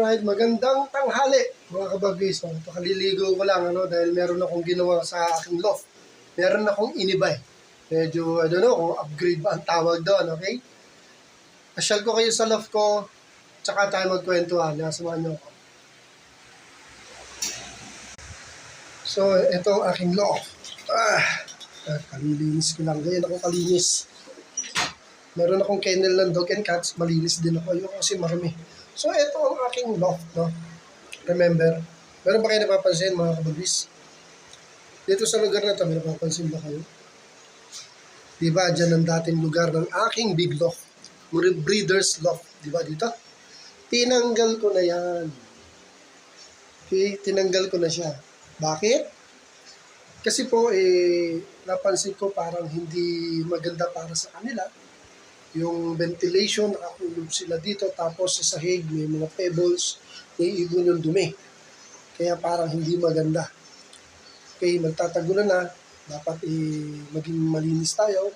Alright, magandang tanghali mga kabagis. Pakaliligo ko lang dahil meron akong ginawa sa aking loft. Meron akong inibay. Medyo, I don't know kung upgrade ba ang tawag doon, okay? Pasyal ko kayo sa loft ko, tsaka tayo magkwentuhan. Nasamahan niyo ako. So, ito ang aking loft. Kalilinis ko lang. Ganyan ako kalinis. Meron akong kennel ng dog and cats. Malinis din ako. Ayoko kasi marami. So, ito ang aking loft, no? Remember, meron ba kayo napapansin, mga kabagis? Dito sa lugar na ito, may napapansin ba kayo? Diba, dyan ang dating lugar ng aking big loft. Breeder's loft. Diba, dito? Tinanggal ko na yan. Okay, tinanggal ko na siya. Bakit? Kasi po, napansin ko parang hindi maganda para sa kanila. Yung ventilation, nakakulog sila dito, tapos sa sahig may mga pebbles, naiibon yung dumi. Kaya parang hindi maganda. Okay, magtatagulan na, dapat maging malinis tayo.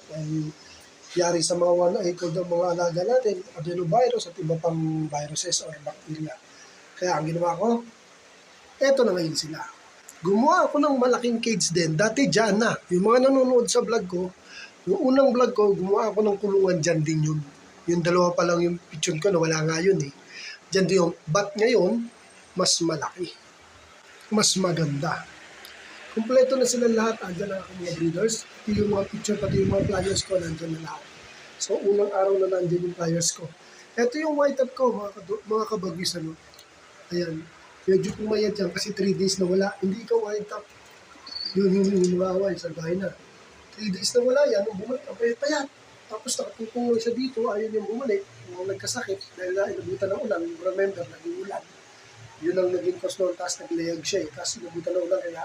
Yari sa mga mga alaga natin, adenovirus at iba pang viruses or bacteria. Kaya ang ginawa ko, eto na ngayon sila. Gumawa ako ng malaking cage din. Dati dyan na. Yung mga nanonood sa vlog ko, yung unang vlog ko, gumawa ako ng kulungan dyan din yun. Yung dalawa pa lang yung picture ko na wala nga yun eh. Dyan din yung, but ngayon, mas malaki. Mas maganda. Kompleto na sila lahat. Andyan ang aking mga breeders. Pati yung mga picture, pati yung mga flyers ko, nandyan na lahat. So, unang araw na nandyan yung flyers ko. Ito yung white up ko, mga kabagis. Ayan. Medyo pumayad yan kasi 3 days na wala. Hindi ikaw white up. Yun yung nawaway sa bahay na. 3 days na wala yan, bumalik ang payat-payat. Tapos nakapupungol siya dito, ayaw niyang bumalik. Kung nagkasakit, dahil inabutan ng ulan, remember, nag-uulan. Yun ang naging cause noon, tapos naglayag siya eh. Tapos inabutan ng ulan, kaya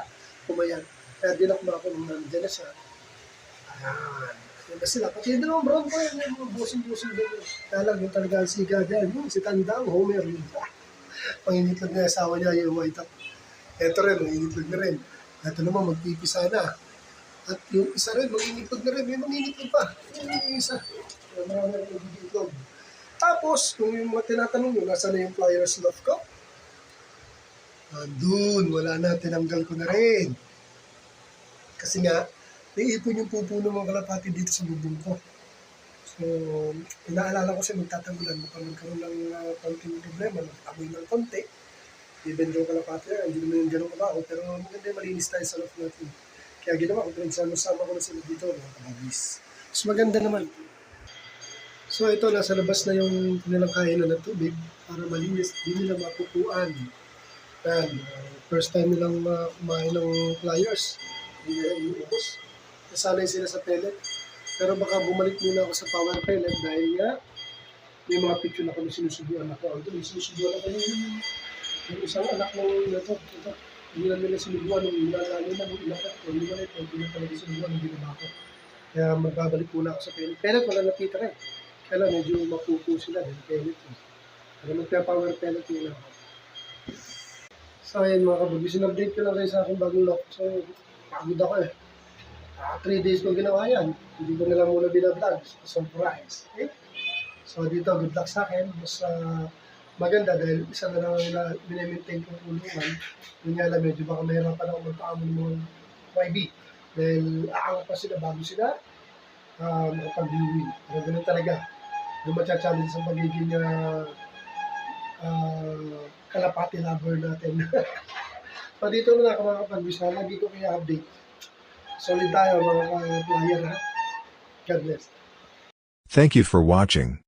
pumayan. Kaya dinakma ako nung nandiyan na siya. Ayan. Yan na sila. Pati yung dalawang brown ko yan, yung mga busing-busing din. Kaya lang yung talaga ang siga dyan. Si Tandang, Homer. Panginitlag na asawa niya, yung white up. Ito rin, manginitlag na rin. Ito naman, magpipisa na. At yung isa rin, mangingitlog na rin. May mangingitlog pa. Yung isa. Marami rin mangingitlog. Tapos, kung yung mga tinatanong nyo, nasa na yung flyers loft ko? Andun, wala na. Tinanggal ko na rin. Kasi nga, naiipon yung pupo ng mga kalapati dito sa bubong ko. So, inaalala ko siya magtatagulan. Mukhang magkaroon ng konting problema. Nag-amoy ng konti. Even though kalapati na, hindi naman yung ganun kabaho. Pero maganda malinis tayo sa loft natin. Kaya ginawa ko, sama ko na sila dito, mga kabagis. Mas maganda naman. So ito, nasa labas na yung nilang kainan ng tubig para malinis. Hindi nila mapupuan. Yan, first time nilang kumain ng flyers. Hindi nila iubos. Nasanay sila sa pellet. Pero baka bumalik muna ako sa power pellet dahil nga may mga picture na kami sinusubuan ako. Ito, sinusubuan ako yung isang anak ng ito. Hindi na nila sinubuan nung lalo na nung inakat ko. Hindi na ito, hindi na talaga sinubuan nung ginawa ko. Kaya magbabalik muna ako sa pellet. Pellet, wala natita rin. Kaya medyo mapupo sila din, pellet. Kaya magpa-power pellet muna ako. So ayun mga kabagis, in-update ko lang kayo sa aking bagong lock. So, pagod ako eh. 3 days ko ginawa yan. Hindi ko nalang muna binablog. Surprise. Okay? So dito, good luck sa akin. Mas maganda dahil isa na lang na bine-maintain kong tulungan. Yun nga lang, medyo baka mahirapan ako magpaamon ng mga YB. Dahil aangat pa sila bago sila makapag-viewing. Pero ganun talaga. Yung matcha-challenge sa pagiging kalapati lover natin. So dito na ako makapag-visa. Lagi ko kaya update. Solid tayo mga player ha. God bless. Thank you for watching.